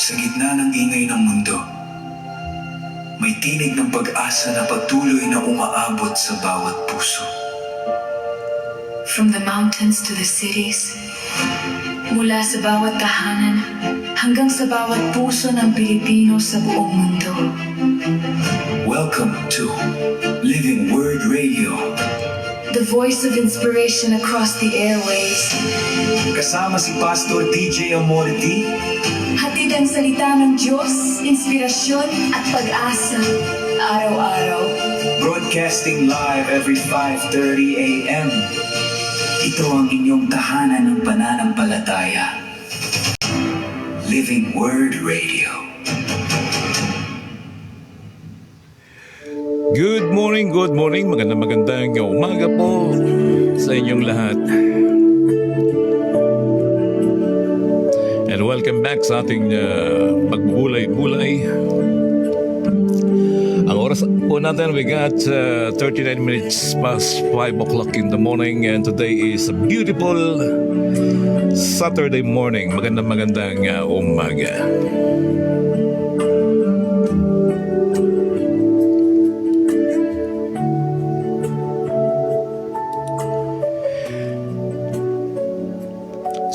Sa gitna ng ingay ng mundo, may tinig ng pag-asa na patuloy na umaabot sa bawat puso. From the mountains to the cities, mula sa bawat tahanan hanggang sa bawat puso ng Pilipino sa buong mundo. Welcome to Living Word Radio. The voice of inspiration across the airwaves. Kasama si Pastor DJ Amorti. Hatid ang salita ng Diyos, inspirasyon at pag-asa, araw-araw. Broadcasting live every 5:30 a.m. Ito ang inyong tahanan ng pananampalataya. Living Word Radio. Good morning. Magandang umaga po sa inyong lahat. And welcome back sa ating pagbubulay-bulay. Ang oras po natin, we got 39 minutes past 5 o'clock in the morning, and today is a beautiful Saturday morning. Magandang umaga.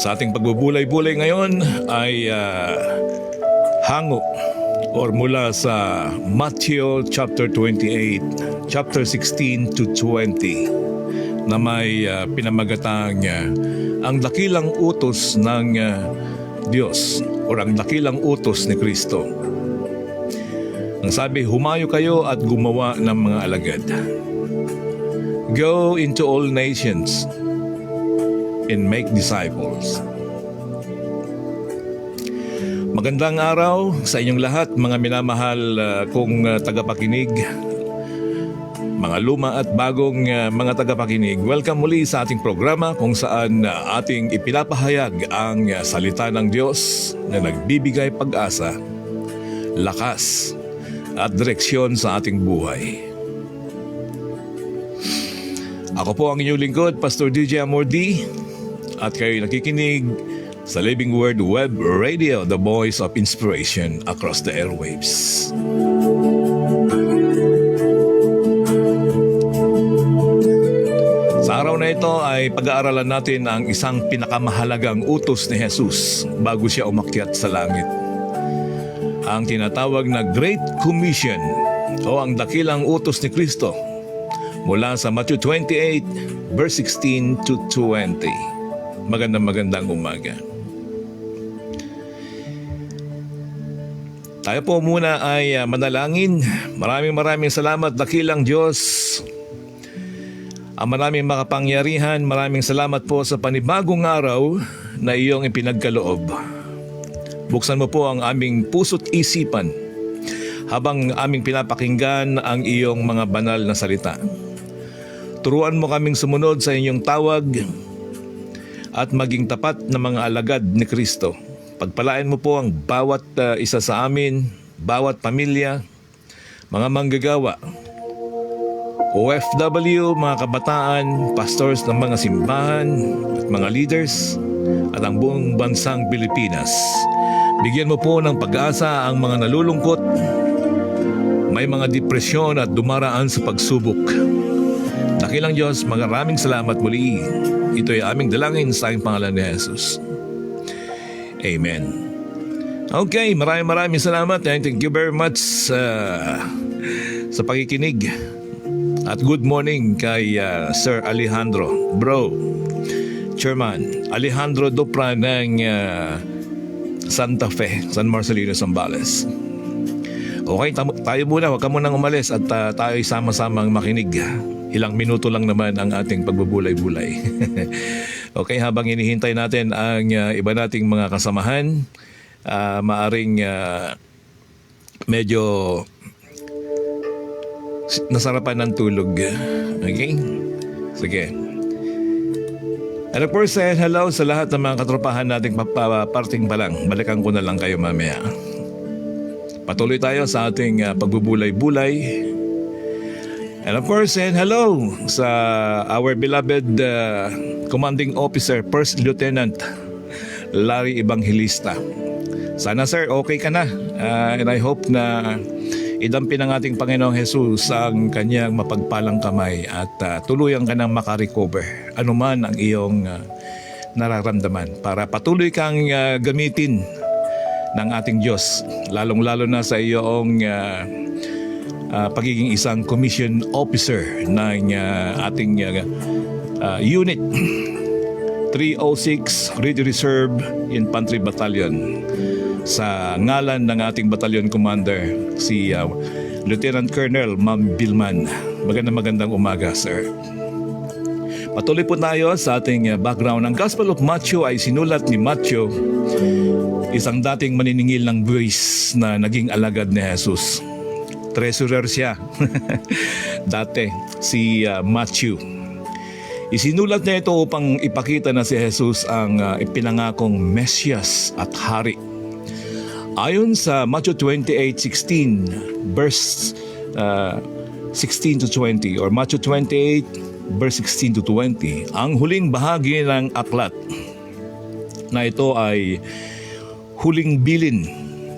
Sa ating pagbubulay-bulay ngayon ay hango or mula sa Matthew chapter 28, chapter 16 to 20 na may pinamagatang ang dakilang utos ng Diyos or ang dakilang utos ni Kristo. Ang sabi, humayo kayo at gumawa ng mga alagad. Go into all nations and make disciples. Magandang araw sa inyong lahat, mga minamahal kong tagapakinig, mga luma at bagong mga tagapakinig. Welcome muli sa ating programa kung saan ating ipinapahayag ang salita ng Diyos na nagbibigay pag-asa, lakas at direksyon sa ating buhay. Ako po ang inyong lingkod, Pastor DJ Amorti, at kayo nakikinig sa Living Word Web Radio, the voice of inspiration across the airwaves. Sa araw na ito ay pag-aaralan natin ang isang pinakamahalagang utos ni Jesus bago siya umakyat sa langit. Ang tinatawag na Great Commission o ang dakilang utos ni Kristo mula sa Matthew 28 verse 16 to 20. Magandang umaga. Tayo po muna ay manalangin. Maraming salamat, dakilang Diyos. Ang maraming makapangyarihan, maraming salamat po sa panibagong araw na iyong ipinagkaloob. Buksan mo po ang aming puso't isipan habang aming pinapakinggan ang iyong mga banal na salita. Turuan mo kaming sumunod sa inyong tawag at maging tapat na mga alagad ni Kristo. Pagpalain mo po ang bawat isa sa amin, bawat pamilya, mga manggagawa, OFW, mga kabataan, pastors ng mga simbahan at mga leaders at ang buong bansang Pilipinas. Bigyan mo po ng pag-asa ang mga nalulungkot, may mga depresyon at dumaraan sa pagsubok. Dakilang Diyos, maraming salamat muli. Ito ay aming dalangin sa aking pangalan ni Jesus. Amen. Okay, maraming salamat. Thank you very much sa pakikinig. At good morning kay Sir Alejandro, Bro, Chairman Alejandro Dupra ng Santa Fe, San Marcelino, Zambales. Okay, tayo muna. Huwag ka munang umalis at tayo sama-samang makinig. Ilang minuto lang naman ang ating pagbubulay-bulay. Okay, habang hinihintay natin ang iba nating mga kasamahan, maaring medyo nasarapan ng tulog. Okay? Sige. And of course, hello sa lahat ng mga katropahan nating parting pa lang. Balikan ko na lang kayo mamaya. Patuloy tayo sa ating pagbubulay-bulay. And of course, hello sa our beloved Commanding Officer, First Lieutenant Larry Evangelista. Sana sir, okay ka na. And I hope na idampi ng ating Panginoong Jesus ang kanyang mapagpalang kamay at tuluyan ka nang makarecover. Ano man ang iyong nararamdaman para patuloy kang gamitin ng ating Diyos. Lalong-lalo na sa iyong pagiging isang commission officer ng ating Unit 306 Ready Reserve Infantry Battalion. Sa ngalan ng ating battalion commander, si Lieutenant Colonel Ma'am Bilman. Magandang umaga, sir. Patuloy po tayo sa ating background. Ang Gospel of Matthew ay sinulat ni Matthew, isang dating maniningil ng buwis na naging alagad ni Jesus. Treasurer siya. Dati, si Matthew. Isinulat niya ito upang ipakita na si Jesus ang ipinangakong Mesyas at Hari. Ayon sa Matthew 28:16 verse 16 to 20 or Matthew 28 verse 16 to 20, ang huling bahagi ng aklat na ito ay huling bilin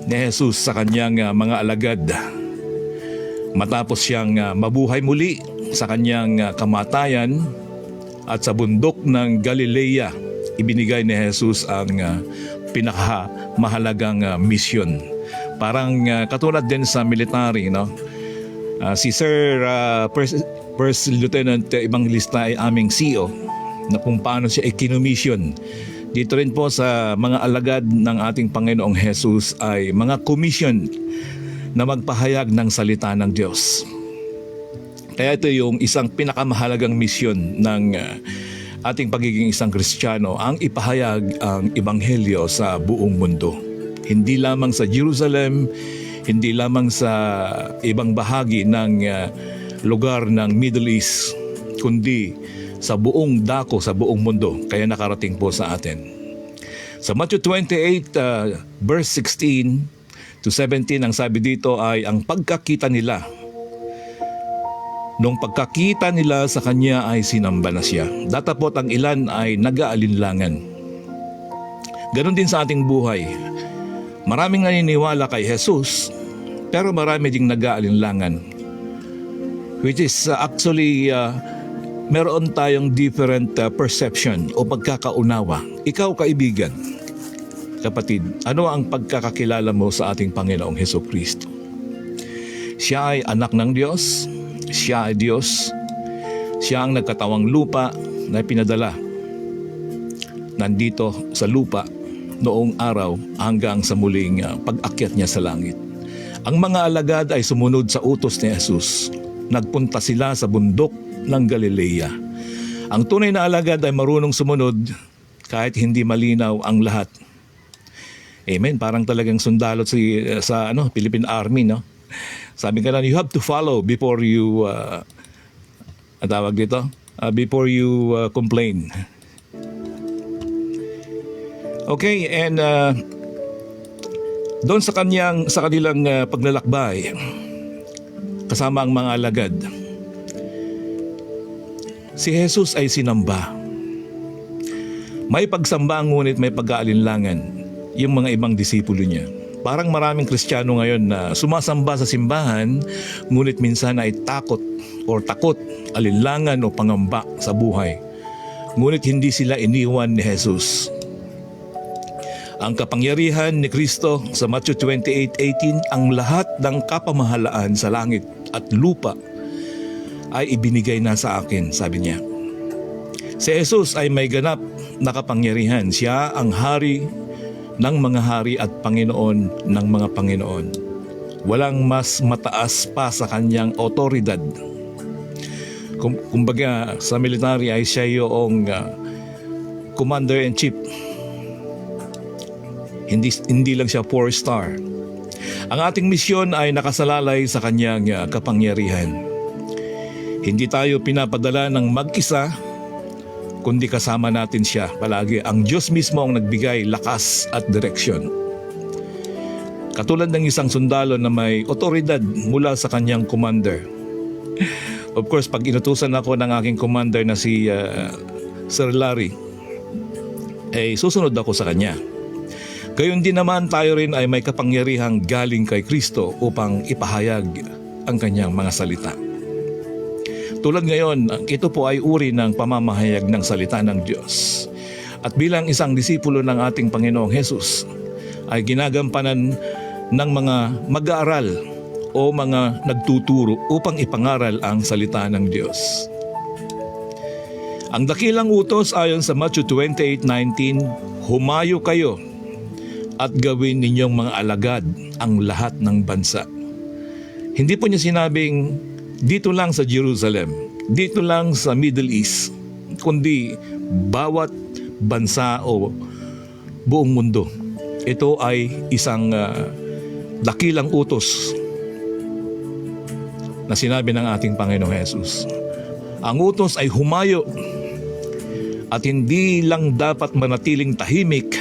ni Jesus sa kanyang mga alagad matapos siyang mabuhay muli sa kanyang kamatayan at sa bundok ng Galilea ibinigay ni Jesus ang pinakamahalagang misyon. Parang katulad din sa military, no? Si Sir First Lieutenant Evangelista ay aming CEO na kung paano siya ikinumission. Dito rin po sa mga alagad ng ating Panginoong Jesus ay mga commission na magpahayag ng salita ng Diyos. Kaya ito yung isang pinakamahalagang misyon ng ating pagiging isang Kristiyano, ang ipahayag ang Ebanghelyo sa buong mundo. Hindi lamang sa Jerusalem, hindi lamang sa ibang bahagi ng lugar ng Middle East, kundi sa buong dako, sa buong mundo. Kaya nakarating po sa atin. Sa Matthew 28 verse 16 to 17, ang sabi dito ay ang pagkakita nila. Nung pagkakita nila sa kanya ay sinamba na siya. Datapot ang ilan ay nag-aalinlangan. Ganon din sa ating buhay. Maraming naniniwala kay Jesus, pero marami ding nag-aalinlangan. Which is actually, meron tayong different perception o pagkakaunawa. Ikaw kaibigan, kapatid, ano ang pagkakakilala mo sa ating Panginoong Hesukristo? Siya ay anak ng Diyos. Siya ay Diyos. Siya ang nagkatawang lupa na pinadala nandito sa lupa noong araw hanggang sa muling pag-akyat niya sa langit. Ang mga alagad ay sumunod sa utos ni Jesus. Nagpunta sila sa bundok ng Galilea. Ang tunay na alagad ay marunong sumunod kahit hindi malinaw ang lahat. Amen. Parang talagang sundalo sa Philippine Army, no? Sabi ka na, you have to follow before you before you complain. Okay, and doon sa kanilang paglalakbay kasama ang mga alagad, si Jesus ay sinamba. May pagsamba ngunit may pag-aalinlangan yung mga ibang disipulo niya. Parang maraming Kristiyano ngayon na sumasamba sa simbahan ngunit minsan ay takot, alinlangan o pangamba sa buhay. Ngunit hindi sila iniwan ni Jesus. Ang kapangyarihan ni Kristo sa Matthew 28:18, ang lahat ng kapamahalaan sa langit at lupa ay ibinigay na sa akin, sabi niya. Si Jesus ay may ganap na kapangyarihan. Siya ang hari ng mga hari at Panginoon ng mga Panginoon. Walang mas mataas pa sa kanyang otoridad. Kumbaga sa military ay siya yung commander-in-chief. Hindi lang siya 4-star. Ang ating misyon ay nakasalalay sa kanyang kapangyarihan. Hindi tayo pinapadala ng mag-isa, kundi kasama natin siya palagi. Ang Diyos mismo ang nagbigay lakas at direksyon. Katulad ng isang sundalo na may otoridad mula sa kanyang commander. Of course, pag inutusan ako ng aking commander na si Sir Larry, susunod ako sa kanya. Gayon din naman tayo rin ay may kapangyarihang galing kay Kristo upang ipahayag ang kanyang mga salita. Tulad ngayon, ito po ay uri ng pamamahayag ng salita ng Diyos. At bilang isang disipulo ng ating Panginoong Hesus, ay ginagampanan ng mga mag-aaral o mga nagtuturo upang ipangaral ang salita ng Diyos. Ang dakilang utos ayon sa Matthew 28:19, humayo kayo at gawin ninyong mga alagad ang lahat ng bansa. Hindi po niya sinabing dito lang sa Jerusalem, dito lang sa Middle East, kundi bawat bansa o buong mundo. Ito ay isang dakilang utos na sinabi ng ating Panginoong Hesus. Ang utos ay humayo at hindi lang dapat manatiling tahimik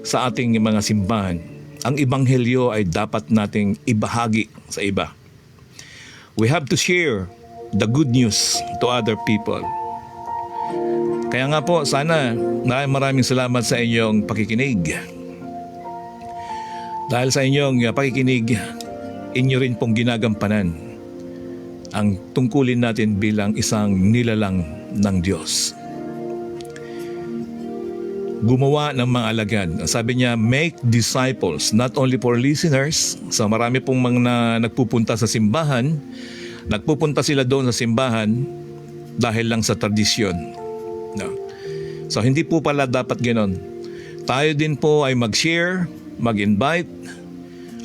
sa ating mga simbahan. Ang ebanghelyo ay dapat nating ibahagi sa iba. We have to share the good news to other people. Kaya nga po, sana maraming salamat sa inyong pakikinig. Dahil sa inyong pakikinig, inyo rin pong ginagampanan ang tungkulin natin bilang isang nilalang ng Diyos. Gumawa ng mga alagad. Sabi niya, make disciples, not only for listeners. So marami pong mga nagpupunta sa simbahan. Nagpupunta sila doon sa simbahan dahil lang sa tradisyon. No. So hindi po pala dapat ganoon. Tayo din po ay mag-share, mag-invite,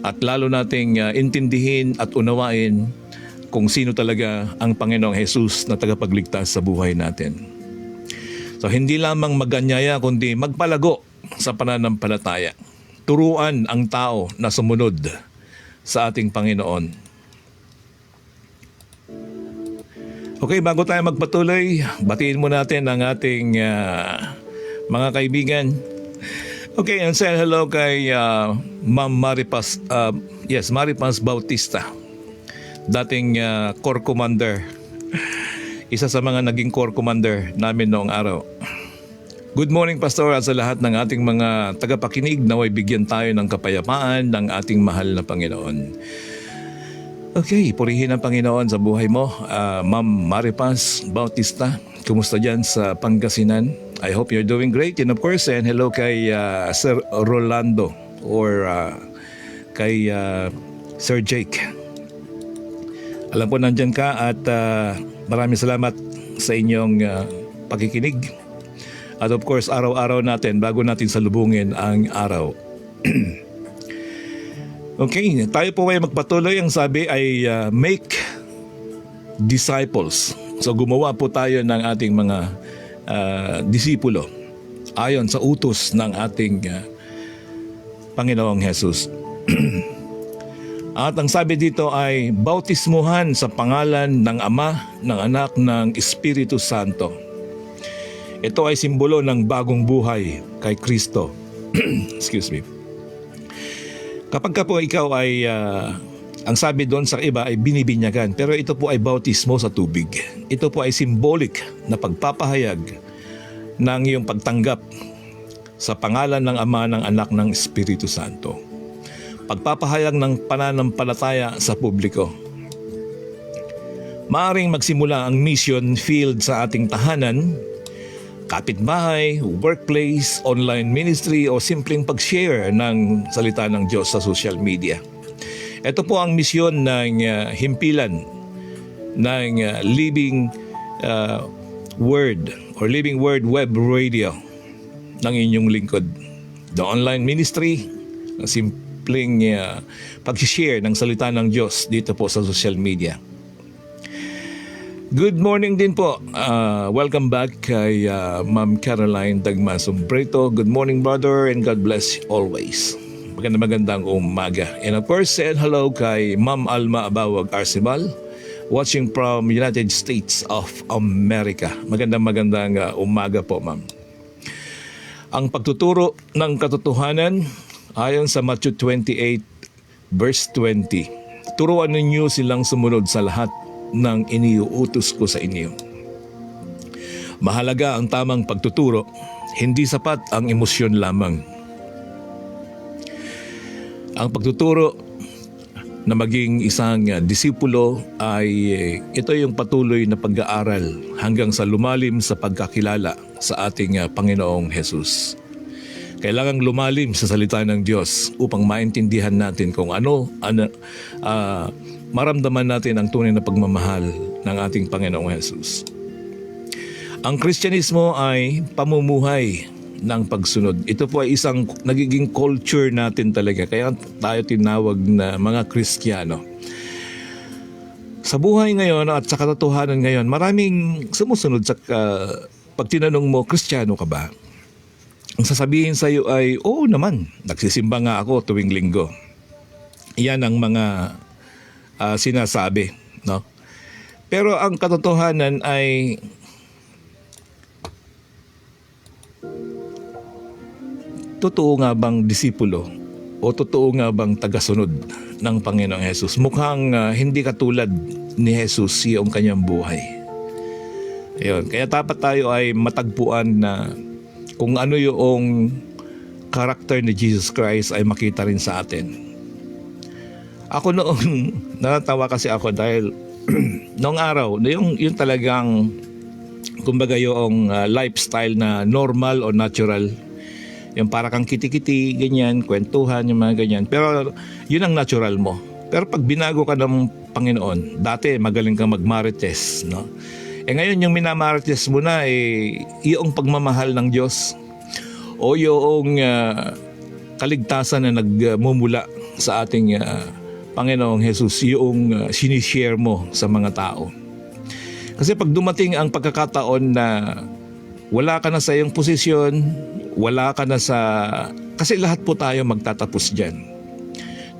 at lalo nating intindihin at unawain kung sino talaga ang Panginoong Hesus na tagapagligtas sa buhay natin. So hindi lamang maganyaya kundi magpalago sa pananampalataya. Turuan ang tao na sumunod sa ating Panginoon. Okay, bago tayo magpatuloy, batiin mo natin ang ating mga kaibigan. Okay, and say hello kay Ma'am Maripas, Maripas Bautista, dating Corps Commander. Isa sa mga naging Corps Commander namin noong araw. Good morning, Pastor, at sa lahat ng ating mga tagapakinig, naway bigyan tayo ng kapayapaan ng ating mahal na Panginoon. Okay, purihin ang Panginoon sa buhay mo. Ma'am Maripas Bautista, kumusta dyan sa Pangasinan? I hope you're doing great. And of course, and hello kay Sir Rolando or kay Sir Jake. Alam po nandyan ka at maraming salamat sa inyong pakikinig. At of course, araw-araw natin bago natin salubungin ang araw. Okay, tayo po ay magpatuloy. Ang sabi ay make disciples. So gumawa po tayo ng ating mga disipulo ayon sa utos ng ating Panginoong Hesus. At ang sabi dito ay bautismuhan sa pangalan ng Ama, ng Anak, ng Espiritu Santo. Ito ay simbolo ng bagong buhay kay Kristo. Excuse me. Kapag ka po ikaw ay, ang sabi doon sa iba ay binibinyagan, pero ito po ay bautismo sa tubig. Ito po ay symbolic na pagpapahayag ng iyong pagtanggap sa pangalan ng Ama, ng Anak, ng Espiritu Santo. Pagpapahayag ng pananampalataya sa publiko. Maaring magsimula ang mission field sa ating tahanan, kapitbahay, workplace, online ministry o simpleng pag-share ng salita ng Diyos sa social media. Ito po ang misyon ng himpilan ng Living Word or Living Word Web Radio ng inyong lingkod. The online ministry, simpleng pag-share ng salita ng Diyos dito po sa social media. Good morning din po. Welcome back kay Ma'am Caroline Dagmasumbrito. Good morning, brother, and God bless always. Magandang umaga. And of course, said hello kay Ma'am Alma Abawag Arcibal, watching from United States of America. Magandang umaga po, ma'am. Ang pagtuturo ng katotohanan ayon sa Matthew 28 verse 20. Turuan ninyo silang sumunod sa lahat ng iniuutos ko sa inyo. Mahalaga ang tamang pagtuturo, hindi sapat ang emosyon lamang. Ang pagtuturo na maging isang disipulo ay ito yung patuloy na pag-aaral hanggang sa lumalim sa pagkakilala sa ating Panginoong Hesus. Kailangang lumalim sa salita ng Diyos upang maintindihan natin kung maramdaman natin ang tunay na pagmamahal ng ating Panginoong Hesus. Ang Kristyanismo ay pamumuhay ng pagsunod. Ito po ay isang nagiging culture natin talaga. Kaya tayo tinawag na mga Kristiyano. Sa buhay ngayon at sa katotohanan ngayon, maraming sumusunod sa pag tinanong mo, Kristiyano ka ba? Ang sasabihin sa iyo ay, oo naman, nagsisimba nga ako tuwing linggo. Iyan ang mga sinasabi. No? Pero ang katotohanan ay totoo nga bang disipulo o totoo nga bang tagasunod ng Panginoong Hesus? Mukhang hindi katulad ni Hesus yung kanyang buhay. Ayun. Kaya dapat tayo ay matagpuan na kung ano yung karakter ni Jesus Christ ay makita rin sa atin. Ako noong natatawa kasi ako dahil noong araw, yung talagang kumbaga yung lifestyle na normal o natural. Yung para kang kiti-kiti, ganyan, kwentuhan, yung mga ganyan. Pero yun ang natural mo. Pero pag binago ka ng Panginoon, dati magaling kang magmarites, no? Ngayon yung minamarites mo na, yung pagmamahal ng Diyos o yung kaligtasan na nagmumula sa ating Panginoong Hesus, yung sinishare mo sa mga tao. Kasi pag dumating ang pagkakataon na wala ka na sa iyong posisyon, wala ka na sa... Kasi lahat po tayo magtatapos dyan.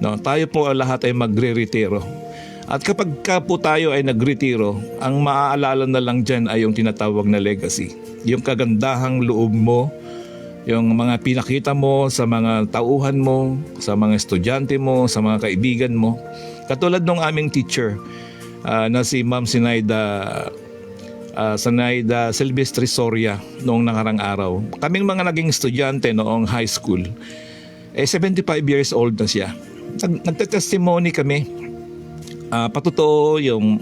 No? Tayo po lahat ay magre-retiro. At kapag po tayo ay nagretiro, ang maaalala na lang dyan ay yung tinatawag na legacy. Yung kagandahang loob mo, yung mga pinakita mo sa mga tauhan mo, sa mga estudyante mo, sa mga kaibigan mo. Katulad ng aming teacher na si Ma'am Sinaida Silvestre Soria noong nakarang araw. Kaming mga naging estudyante noong high school, 75 years old na siya. Nagte-testimony kami. Patotoo yung,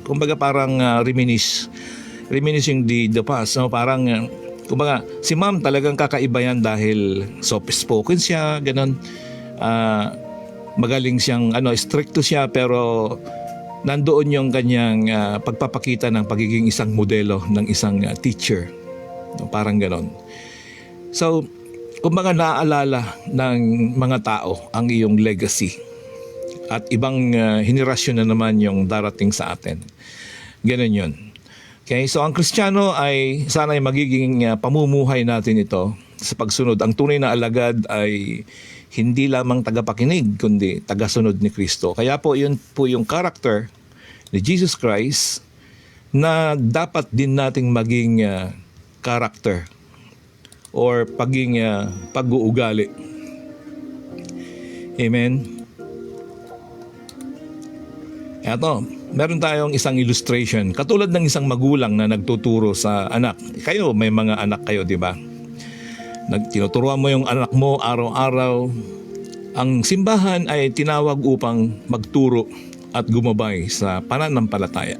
kumbaga parang reminiscing the past. No? Parang, kumbaga, si ma'am talagang kakaiba yan dahil soft-spoken siya, ganun. Magaling siyang, stricto siya pero nandoon yung kanyang pagpapakita ng pagiging isang modelo ng isang teacher. No, parang ganon. So, kumbaga naaalala ng mga tao ang iyong legacy. At ibang henerasyon na naman yung darating sa atin. Ganon yun. Okay, so ang Kristiyano ay sana ay magiging pamumuhay natin ito sa pagsunod. Ang tunay na alagad ay hindi lamang tagapakinig, kundi tagasunod ni Kristo. Kaya po yun po yung character ni Jesus Christ na dapat din nating maging character or pag-uugali. Amen? Eto, meron tayong isang illustration. Katulad ng isang magulang na nagtuturo sa anak. Kayo, may mga anak kayo, di ba? Tinuturuan mo yung anak mo araw-araw. Ang simbahan ay tinawag upang magturo at gumabay sa pananampalataya.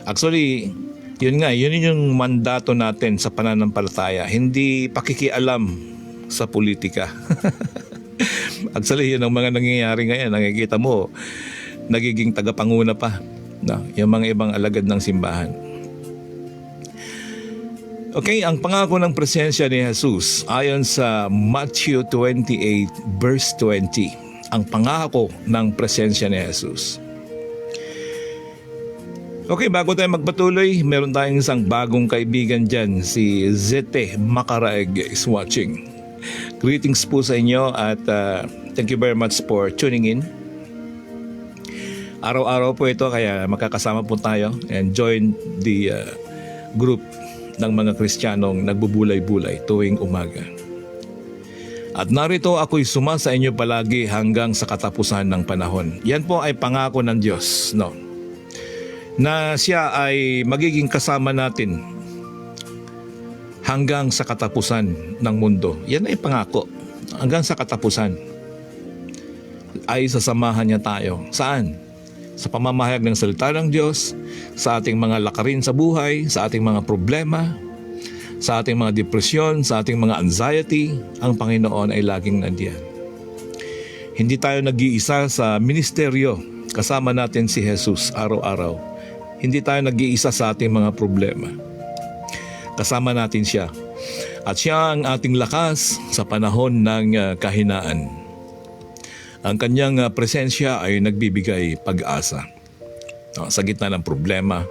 Actually, yun yung mandato natin sa pananampalataya. Hindi pakikialam sa politika. Actually, yun ang mga nangyayari ngayon. Nakikita mo, nagiging tagapanguna pa. No? Yung mga ibang alagad ng simbahan. Okay, ang pangako ng presensya ni Jesus ayon sa Matthew 28 verse 20. Ang pangako ng presensya ni Jesus. Okay, bago tayo magpatuloy, meron tayong isang bagong kaibigan dyan. Si Zete Makaraeg is watching. Greetings po sa inyo at thank you very much for tuning in. Araw-araw po ito kaya makakasama po tayo and join the group ng mga Kristiyanong nagbubulay-bulay tuwing umaga. At narito ako'y suma sa inyo palagi hanggang sa katapusan ng panahon. Yan po ay pangako ng Diyos, no? Na siya ay magiging kasama natin hanggang sa katapusan ng mundo. Yan ay pangako, hanggang sa katapusan. ay sasamahan niya tayo. Saan? Sa pamamahayag ng salita ng Diyos, sa ating mga lakarin sa buhay, sa ating mga problema, sa ating mga depresyon, sa ating mga anxiety, ang Panginoon ay laging nandiyan. Hindi tayo nag-iisa sa ministeryo, kasama natin si Jesus araw-araw. Hindi tayo nag-iisa sa ating mga problema. Kasama natin siya. At siya ang ating lakas sa panahon ng kahinaan. Ang kanyang presensya ay nagbibigay pag-asa. Sa gitna ng problema,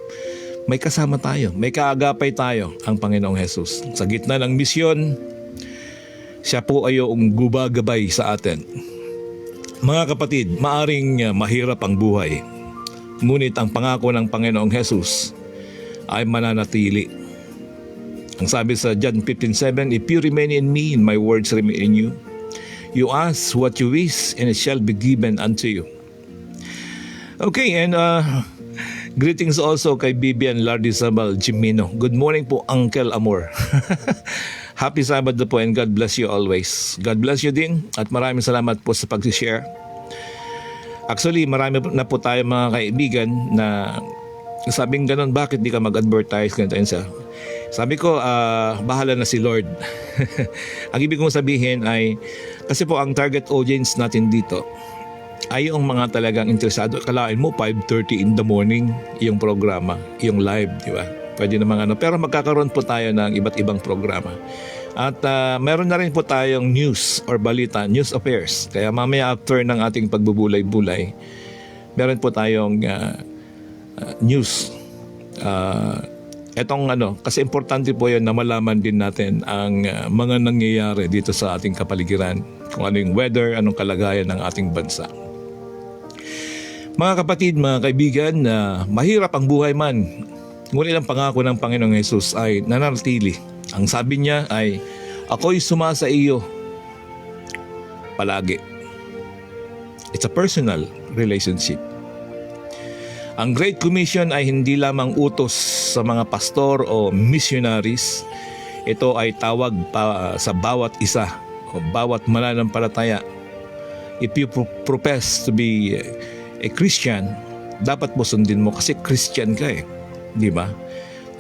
may kasama tayo, may kaagapay tayo, ang Panginoong Jesus. Sa gitna ng misyon, siya po ay yung gubagabay sa atin. Mga kapatid, maaring mahirap ang buhay, ngunit ang pangako ng Panginoong Jesus ay mananatili. Ang sabi sa John 15:7, "If you remain in me, and my words remain in you, you ask what you wish, and it shall be given unto you." Okay, and greetings also kay Bibian Lardizabal Jimino. Good morning po, Uncle Amor. Happy Sabado po and God bless you always. God bless you din at maraming salamat po sa pag-share. Actually, marami na po tayo mga kaibigan na sabing ganun, bakit di ka mag-advertise? Sabi ko, bahala na si Lord. Ang ibig kong sabihin ay, kasi po ang target audience natin dito ay yung mga talagang interesado. Kalain mo, 5:30 in the morning, yung programa, yung live, di ba? Pwede namang ano. Pero magkakaroon po tayo ng iba't ibang programa. At meron na rin po tayong news or balita, news affairs. Kaya mamaya after ng ating pagbubulay-bulay, meron po tayong news. Etong kasi importante po yan na malaman din natin ang mga nangyayari dito sa ating kapaligiran. Kung ano yung weather, anong kalagayan ng ating bansa. Mga kapatid, mga kaibigan, mahirap ang buhay man. Ngunit ang pangako ng Panginoong Jesus ay nananatili. Ang sabi niya ay, ako'y sumasa iyo palagi. It's a personal relationship. Ang Great Commission ay hindi lamang utos sa mga pastor o missionaries. Ito ay tawag pa sa bawat isa o bawat mananampalataya. If you profess to be a Christian, dapat mo sundin mo kasi Christian ka eh. Di ba?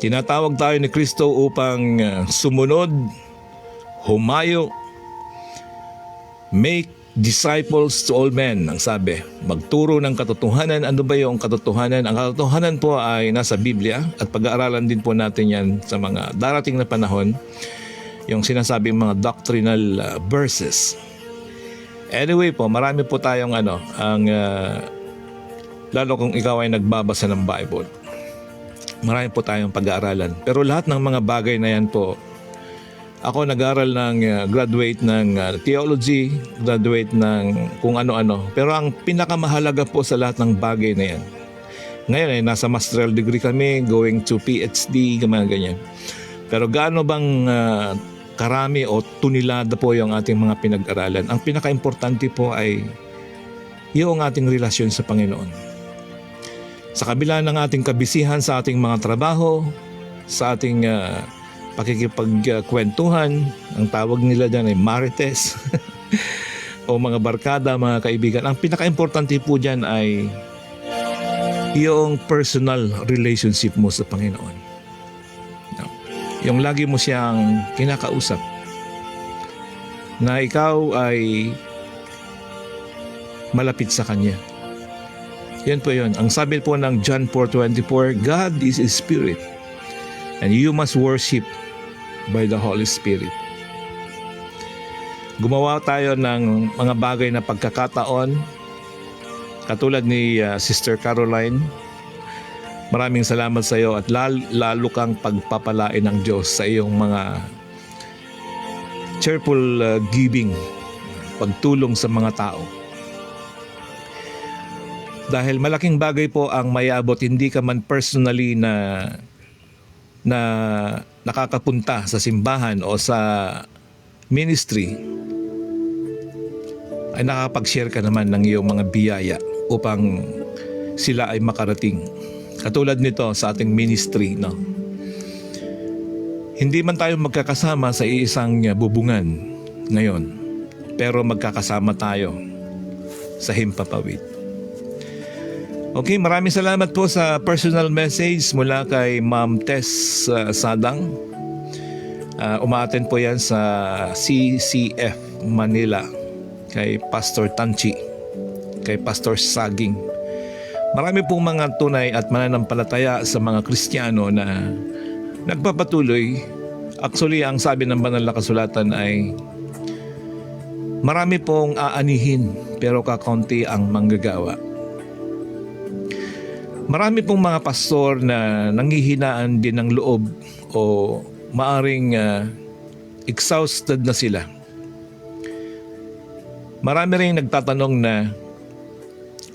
Tinatawag tayo ni Kristo upang sumunod, humayo, make disciples to all men, ang sabi. Magturo ng katotohanan. Ano ba yung katotohanan? Ang katotohanan po ay nasa Biblia at pag-aaralan din po natin yan sa mga darating na panahon, yung sinasabing mga doctrinal verses. Anyway po, marami po tayong lalo kung ikaw ay nagbabasa ng Bible. Marami po tayong pag-aaralan. Pero lahat ng mga bagay na yan po, ako nag-aral ng graduate ng theology, graduate ng kung ano-ano. Pero ang pinakamahalaga po sa lahat ng bagay na yan, ngayon ay nasa master's degree kami, going to PhD, mga ganyan. Pero gaano bang karami o tunilada po yung ating mga pinag-aralan? Ang pinaka-importante po ay yung ating relasyon sa Panginoon. Sa kabila ng ating kabisihan sa ating mga trabaho, sa ating pakikipagkwentuhan, ang tawag nila dyan ay marites, o mga barkada, mga kaibigan, ang pinaka-importante po dyan ay yung personal relationship mo sa Panginoon. Yung lagi mo siyang kinakausap, na ikaw ay malapit sa Kanya. Yan po yun. Ang sabi po ng John 4:24, God is a spirit and you must worship by the Holy Spirit. Gumawa tayo ng mga bagay na pagkakataon katulad ni Sister Caroline. Maraming salamat sa iyo at lalo kang pagpapalain ng Diyos sa iyong mga cheerful giving, pagtulong sa mga tao. Dahil malaking bagay po ang mayabot, hindi ka man personally na nakakapunta sa simbahan o sa ministry, ay nakapag-share ka naman ng iyong mga biyaya upang sila ay makarating. Katulad nito sa ating ministry, no? Hindi man tayo magkakasama sa iisang bubungan ngayon, pero magkakasama tayo sa Himpapawid. Okay, maraming salamat po sa personal message mula kay Ma'am Tess Sadang. Umaattend po yan sa CCF Manila kay Pastor Tanchi, kay Pastor Saging. Marami pong mga tunay at mananampalataya sa mga Kristiyano na nagpapatuloy. Actually, ang sabi ng banal na kasulatan ay marami pong aanihin pero kakaunti ang manggagawa. Marami pong mga pastor na nanghihinaan din ng loob o maaring exhausted na sila. Marami rin nagtatanong na,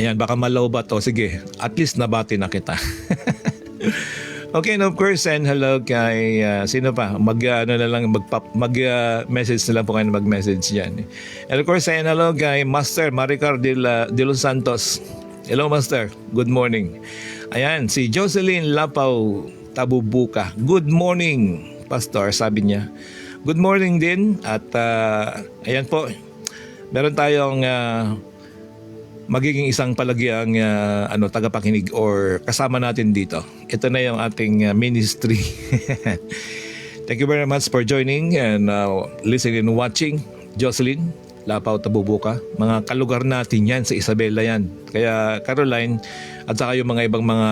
ayan, baka malaw ba to? Sige, at least nabati na kita. Okay, and of course, and hello kay, sino pa? Mag-message na lang po kayo na mag-message dyan. And of course, and hello kay Master Maricar de los Santos. Hello, Master. Good morning. Ayan, si Jocelyn Lapaw Tabubuka. Good morning, Pastor, sabi niya. Good morning din. At ayan po, meron tayong magiging isang palagiang tagapakinig or kasama natin dito. Ito na yung ating ministry. Thank you very much for joining and listening and watching. Jocelyn Lapaw Tabubuka. Mga kalugar natin yan sa Isabela yan. Kaya Caroline at saka yung mga ibang mga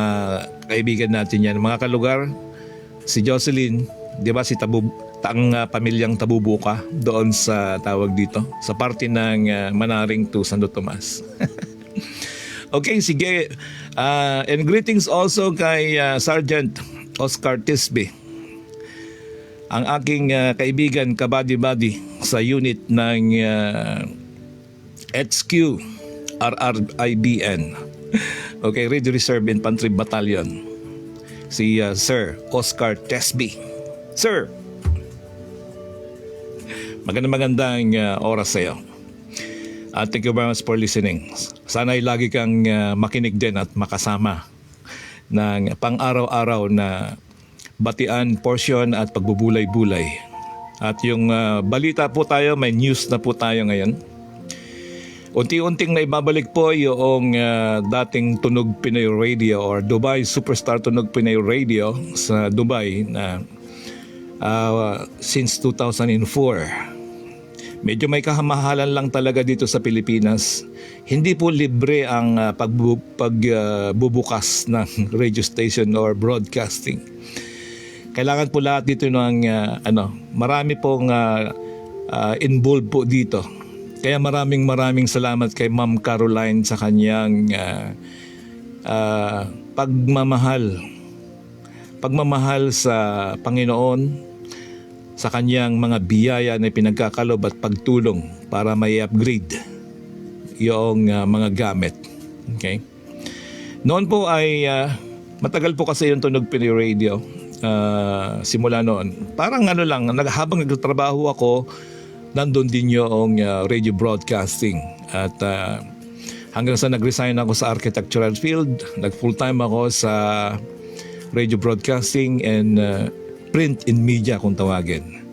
kaibigan natin yan. Mga kalugar, si Jocelyn, di ba si ang pamilyang Tabubuka doon sa tawag dito, sa parte ng Manaring to Santo Tomas. Okay, sige. And greetings also kay Sergeant Oscar Tisbe, ang aking kaibigan kabady-bady sa unit ng HQ RRIBN. Okay, Radio Reserve Infantry Battalion. Si Sir Oscar Tisbe. Sir, magandang oras sa iyo. Thank you very much for listening. Sana ay lagi kang makinig din at makasama ng pang-araw-araw na batian, portion at pagbubulay-bulay. At yung balita po tayo, may news na po tayo ngayon. Unti-unting na ibabalik po yung dating Tunog Pinoy Radio or Dubai Superstar Tunog Pinoy Radio sa Dubai na since 2004. Medyo may kahamahalan lang talaga dito sa Pilipinas. Hindi po libre ang pagbubukas ng radio station or broadcasting. Kailangan po lahat dito ng marami pong involved po dito. Kaya maraming salamat kay Ma'am Caroline sa kanyang pagmamahal sa Panginoon, sa kanyang mga biyaya na pinagkakalob at pagtulong para may upgrade yung mga gamit. Okay? Noon po ay matagal po kasi yung Tunog Pinoy Radio. Simula noon. Parang lang, habang nagtatrabaho ako, nandun din yung radio broadcasting. At hanggang sa nag-resign ako sa architectural field, nag-full time ako sa radio broadcasting and print in media kung tawagin.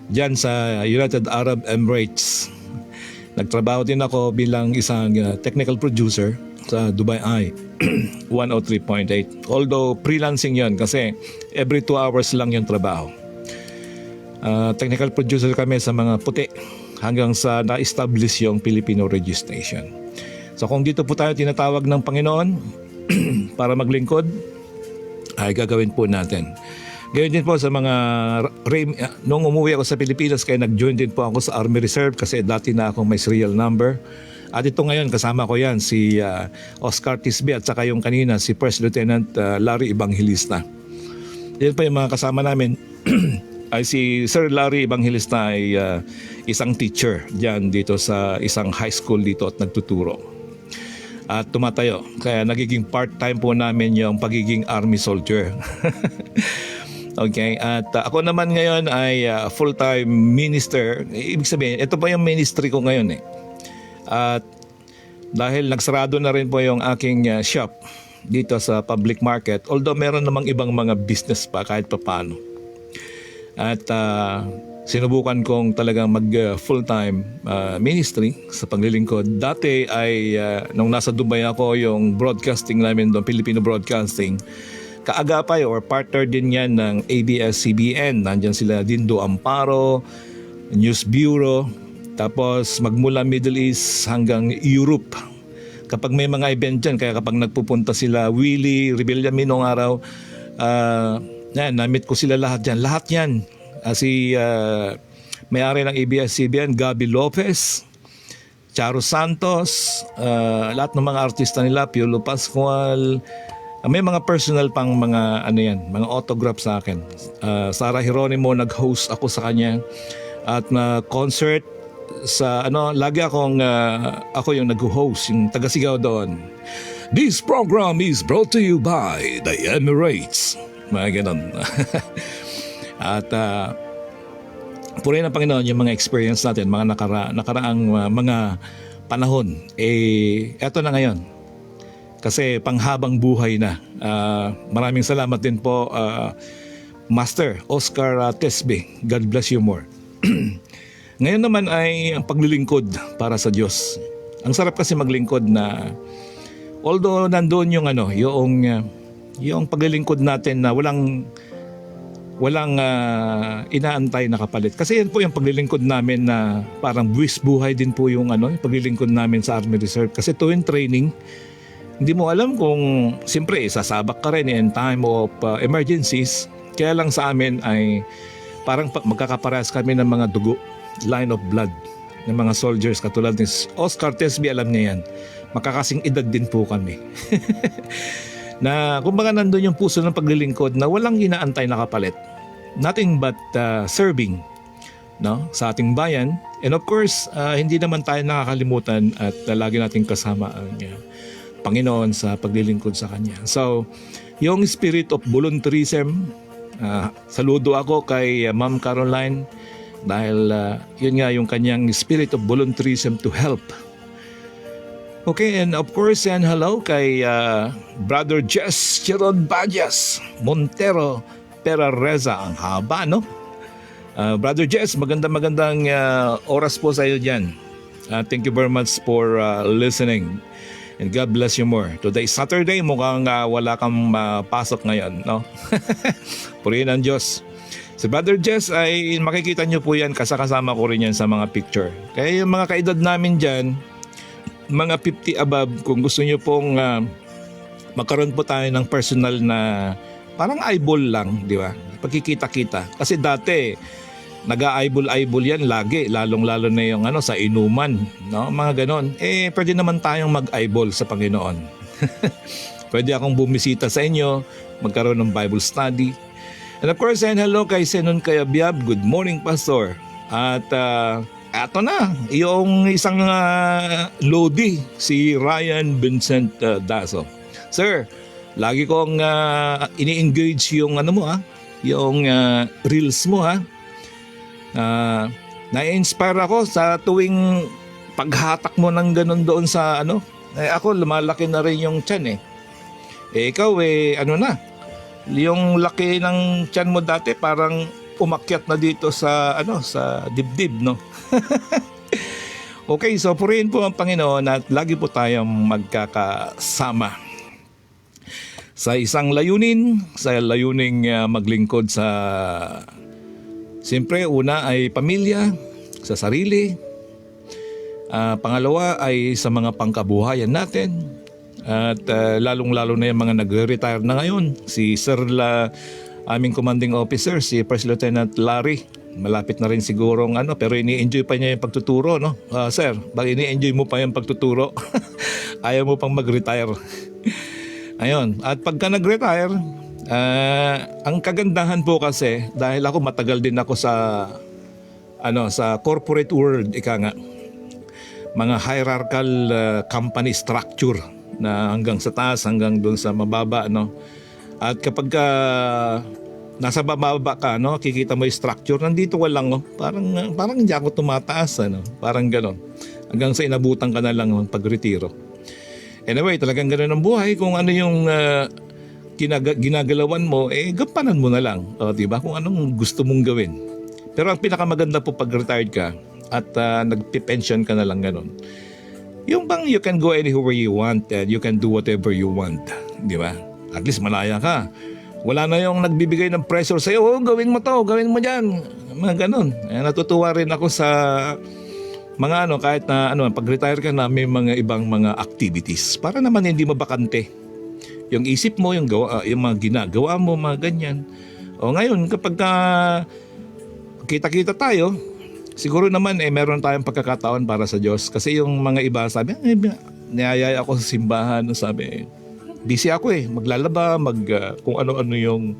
Diyan sa United Arab Emirates. Nagtrabaho din ako bilang isang technical producer sa Dubai Eye 103.8. Although freelancing yon kasi every 2 hours lang yung trabaho. Technical producer kami sa mga puti hanggang sa na-establish yung Filipino radio station. So kung dito po tayo tinatawag ng Panginoon para maglingkod, ay gagawin po natin. Gayon din po sa mga nung umuwi ako sa Pilipinas, kaya nag-join din po ako sa Army Reserve kasi dati na akong may serial number. At ito ngayon kasama ko yan si Oscar Tisbe at saka yung kanina si First Lieutenant Larry Evangelista. Yan po yung mga kasama namin. Ay si Sir Larry Evangelista ay isang teacher diyan dito sa isang high school dito at nagtuturo. At tumatayo. Kaya nagiging part-time po namin yung pagiging army soldier. Okay, at ako naman ngayon ay full-time minister. Ibig sabihin, ito pa yung ministry ko ngayon eh. At dahil nagsarado na rin po yung aking shop dito sa public market, although meron namang ibang mga business pa kahit papano. At sinubukan kong talagang mag full-time ministry sa paglilingkod. Dati ay nung nasa Dubai ako, yung broadcasting namin doon, Filipino Broadcasting, kaagapay or partner din yan ng ABS-CBN. Nandyan sila Dindo Amparo, News Bureau, tapos magmula Middle East hanggang Europe. Kapag may mga event dyan, kaya kapag nagpupunta sila, Willie, Rebellion nung araw, namit ko sila lahat dyan. Lahat yan. May-ari ng ABS-CBN, Gabi Lopez, Charo Santos, lahat ng mga artista nila, Piolo Pascual, may mga personal pang mga mga autograph sa akin. Sarah Geronimo, nag-host ako sa kanya at na concert sa lagi akong ako yung nag-host, yung taga-sigaw doon. This program is brought to you by the Emirates. Mga ganon. At purihin ng Panginoon yung mga experience natin, mga nakaraang mga panahon. Eto na ngayon. Kasi panghabang buhay na. Maraming salamat din po, Master Oscar Tesbe. God bless you more. Ngayon naman ay ang paglilingkod para sa Diyos. Ang sarap kasi maglingkod na although nandoon yung paglilingkod natin na walang inaantay na kapalit. Kasi yan po yung paglilingkod namin na parang buwis buhay din po yung paglilingkod namin sa Army Reserve. Kasi tuwing training, hindi mo alam kung siyempre sasabak ka rin in time of emergencies. Kaya lang sa amin ay parang magkakaparehas kami ng mga dugo, line of blood ng mga soldiers katulad ni Oscar Tesby, alam niya yan. Makakasing edad din po kami. Na kumbaga nandun yung puso ng paglilingkod na walang inaantay na kapalit. Nothing but serving sa ating bayan. And of course, hindi naman tayo nakakalimutan at lagi nating kasama ang Panginoon sa paglilingkod sa Kanya. So, yung spirit of volunteerism, saludo ako kay Ma'am Caroline dahil yun nga yung kanyang spirit of volunteerism to help. Okay, and of course, and hello kay Brother Jess Chirod Bajas Montero Perareza. Ang haba, no? Brother Jess, magandang oras po sa iyo dyan. Thank you very much for listening. And God bless you more. Today Saturday, mukhang wala kang pasok ngayon, no? Purihin ang Diyos. Si Brother Jess ay makikita nyo po yan, kasama ko rin yan sa mga picture. Kaya yung mga kaedad namin dyan, mga 50 above, kung gusto nyo pong magkaroon po tayo ng personal na parang eyeball lang, di ba? Pagkikita-kita. Kasi dati, nag-eyeball yan lagi, lalong-lalo na yung sa inuman, no? Mga ganon. Pwede naman tayong mag-eyeball sa Panginoon. Pwede akong bumisita sa inyo, magkaroon ng Bible study. And of course, and hello kay Senon Kayabyab. Good morning, Pastor. At eto na, yung isang Lodi, si Ryan Vincent Daso. Sir, lagi kong ini-engage yung yung reels mo, ha. Na-inspire ako sa tuwing paghatak mo ng ganun doon sa ako lumalaki na rin yung tiyan ikaw yung laki ng tiyan mo dati parang umakyat na dito sa sa dibdib, no? Okay, so purihin po ang Panginoon at lagi po tayong magkakasama sa isang layuning, maglingkod sa siyempre, una ay pamilya, sa sarili. Pangalawa ay sa mga pangkabuhayan natin. At lalong-lalo na yung mga nagre-retire na ngayon. Si Sir aming commanding officer, si First Lieutenant Larry. Malapit na rin sigurong pero ini-enjoy pa niya yung pagtuturo, no? Sir, bakit ini-enjoy mo pa yung pagtuturo? Ayaw mo pang mag-retire. Ayun, at pagka nag-retire, ang kagandahan po kasi dahil ako matagal din ako sa sa corporate world, ika nga, mga hierarchical company structure na hanggang sa taas hanggang doon sa mababa, at kapag nasa bababa ka, kikita mo yung structure, nandito ka lang, parang hindi ako tumataas, parang gano'n, hanggang sa inabutan ka na lang ng pagretiro. Anyway, talagang gano'n ang buhay. Kung ano yung ginagalawan mo, gampanan mo na lang. O, diba? Kung anong gusto mong gawin. Pero ang pinakamaganda po pag retired ka at nagpe-pension ka na lang ganun, yung bang you can go anywhere you want and you can do whatever you want. Di ba? At least malaya ka. Wala na yung nagbibigay ng pressure sa'yo, oh, gawin mo to, gawin mo dyan. Mga ganun. Natutuwa rin ako sa mga kahit na pag-retire ka na may mga ibang mga activities para naman hindi mabakante yung isip mo, yung mga ginagawa mo, mga ganyan. O ngayon, kapag kita-kita tayo, siguro naman meron tayong pagkakataon para sa Diyos. Kasi yung mga iba sabi, niyayaya ako sa simbahan, sabi, busy ako maglalaba, kung ano-ano yung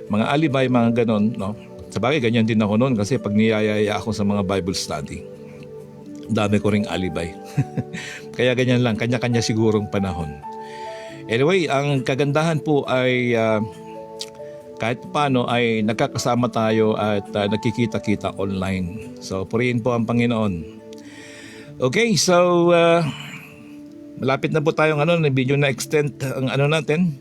mga alibay, mga ganon, no? Sabagay, ganyan din ako noon kasi pag niyayaya ako sa mga Bible study, dami ko ring alibay. Kaya ganyan lang, kanya-kanya sigurong panahon. Anyway, ang kagandahan po ay kahit paano ay nagkakasama tayo at nagkikita-kita online. So, purihin po ang Panginoon. Okay, so malapit na po tayong video na extend ang natin.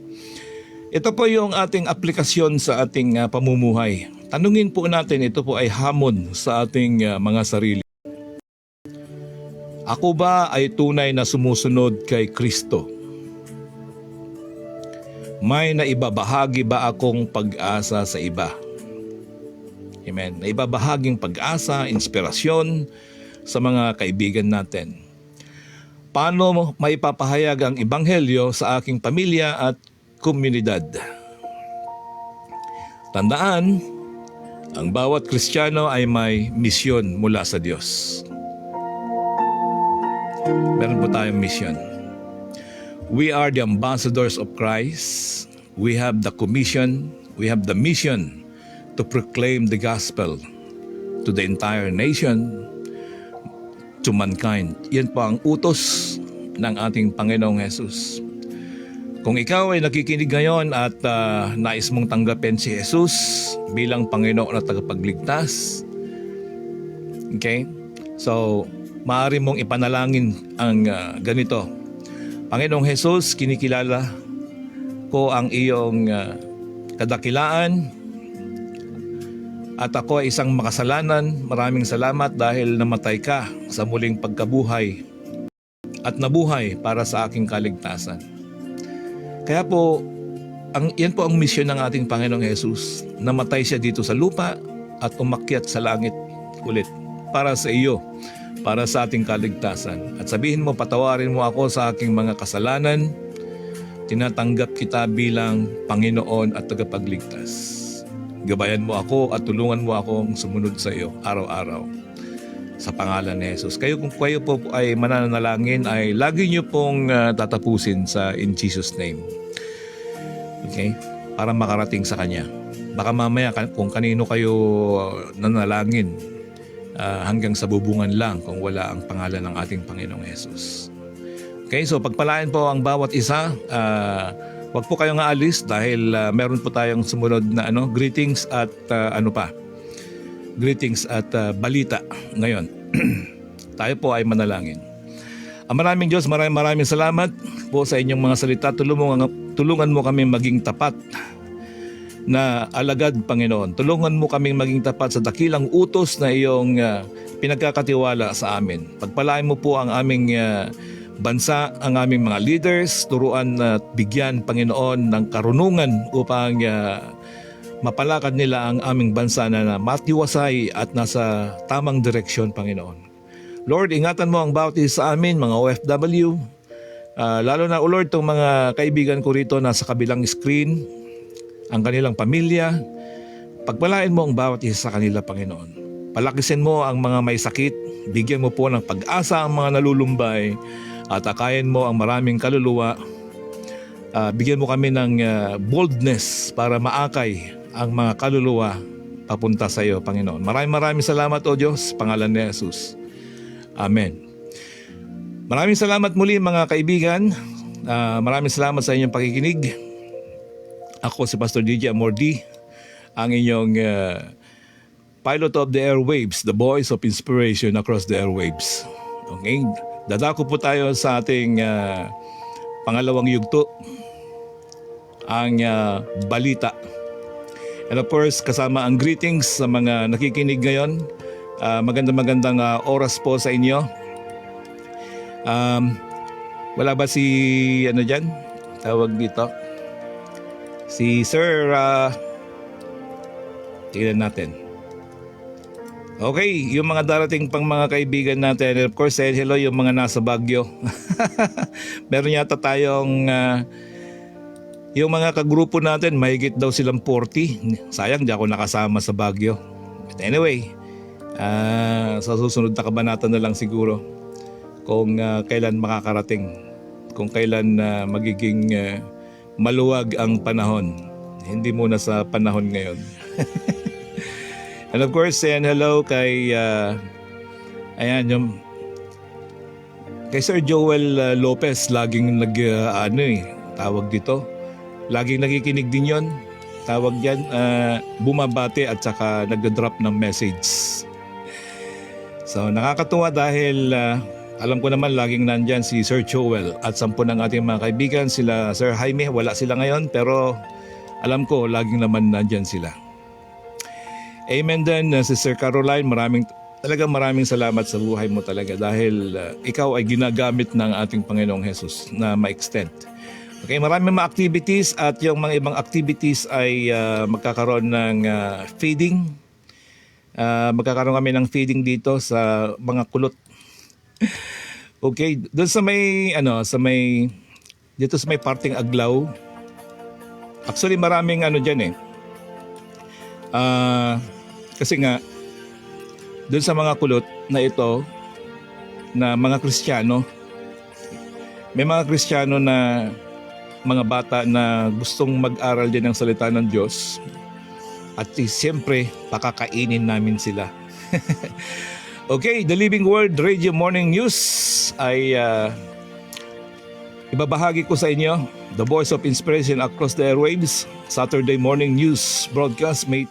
Ito po yung ating aplikasyon sa ating pamumuhay. Tanungin po natin, ito po ay hamon sa ating mga sarili. Ako ba ay tunay na sumusunod kay Kristo? May naibabahagi ba akong pag-asa sa iba? Amen. Naibabahaging pag-asa, inspirasyon sa mga kaibigan natin. Paano maipapahayag ang ebanghelyo sa aking pamilya at komunidad? Tandaan, ang bawat Kristiyano ay may misyon mula sa Diyos. Meron po tayong misyon. We are the ambassadors of Christ. We have the commission, we have the mission to proclaim the gospel to the entire nation, to mankind. Yan po ang utos ng ating Panginoong Jesus. Kung ikaw ay nakikinig ngayon at nais mong tanggapin si Jesus bilang Panginoon at tagapagligtas, okay? So, maaari mong ipanalangin ang ganito. Panginoong Jesus, kinikilala ko ang iyong kadakilaan at ako ay isang makasalanan. Maraming salamat dahil namatay ka sa muling pagkabuhay at nabuhay para sa aking kaligtasan. Kaya po, yan po ang misyon ng ating Panginoong Jesus. Namatay siya dito sa lupa at umakyat sa langit ulit para sa iyo, para sa ating kaligtasan. At sabihin mo, patawarin mo ako sa aking mga kasalanan. Tinatanggap kita bilang Panginoon at tagapagligtas. Gabayan mo ako at tulungan mo akong sumunod sa iyo araw-araw. Sa pangalan ni Jesus. Kung kayo po ay mananalangin, ay lagi niyo pong tatapusin sa in Jesus name. Okay? Para makarating sa Kanya. Baka mamaya kung kanino kayo nanalangin, hanggang sa bubungan lang kung wala ang pangalan ng ating Panginoong Jesus. Okay, so pagpalain po ang bawat isa. Huwag po kayong aalis dahil meron po tayong sumunod na greetings at greetings at balita ngayon. Tayo po ay manalangin. Ang maraming Diyos, maraming salamat po sa inyong mga salita. Tulungan mo kami maging tapat na alagad, Panginoon. Tulungan mo kaming maging tapat sa dakilang utos na iyong pinagkakatiwala sa amin. Pagpalain mo po ang aming bansa, ang aming mga leaders, turuan at bigyan, Panginoon, ng karunungan upang mapalakad nila ang aming bansa na matiwasay at nasa tamang direksyon, Panginoon. Lord, ingatan mo ang bawat isa sa amin, mga OFW, lalo na, Lord, itong mga kaibigan ko rito nasa kabilang screen, ang kanilang pamilya. Pagpalain mo ang bawat isa sa kanila, Panginoon. Palakisin mo ang mga may sakit, bigyan mo po ng pag-asa ang mga nalulumbay, at akayin mo ang maraming kaluluwa. Bigyan mo kami ng boldness para maakay ang mga kaluluwa papunta sa iyo, Panginoon. Maraming salamat, O Diyos, pangalan ni Jesus. Amen. Maraming salamat muli, mga kaibigan. Maraming salamat sa inyong pakikinig. Ako si Pastor DJ Amordi, ang inyong pilot of the airwaves, the voice of inspiration across the airwaves. Okay? Dadako po tayo sa ating pangalawang yugto, ang balita. And of course, kasama ang greetings sa mga nakikinig ngayon. Magandang oras po sa inyo. Wala ba si ano dyan? Tawag dito. Si Sir, tingnan natin. Okay, yung mga darating pang mga kaibigan natin. And of course, say hello yung mga nasa Baguio. Meron yata tayong yung mga kagrupo natin, mahigit daw silang 40. Sayang, di ako nakasama sa Baguio. But anyway, sa susunod na kabanata na lang siguro kung kailan makakarating, kung kailan magiging maluwag ang panahon. Hindi muna sa panahon ngayon. And of course, and hello kay kay Sir Joel Lopez, laging tawag dito. Laging nakikinig din yon. Tawag diyan, bumabati at saka nagda-drop ng message. So nakakatuwa dahil alam ko naman laging nandyan si Sir Joel at 10 ng ating mga kaibigan, sila Sir Jaime, wala sila ngayon pero alam ko laging naman nandyan sila. Amen din si Sir Caroline, maraming salamat sa buhay mo talaga dahil ikaw ay ginagamit ng ating Panginoong Jesus na ma-extend. Okay, maraming mga activities at yung mga ibang activities ay magkakaroon ng feeding. Magkakaroon kami ng feeding dito sa mga kulot. Okay, doon dito sa may parting Aglaw. Actually maraming diyan kasi nga doon sa mga kulot na ito na mga Kristiyano, may mga Kristiyano na mga bata na gustong mag-aral din ng salita ng Diyos at siyempre pakakainin namin sila. Okay, The Living Word Radio Morning News ay ibabahagi ko sa inyo. The Voice of Inspiration across the airwaves, Saturday Morning News broadcast May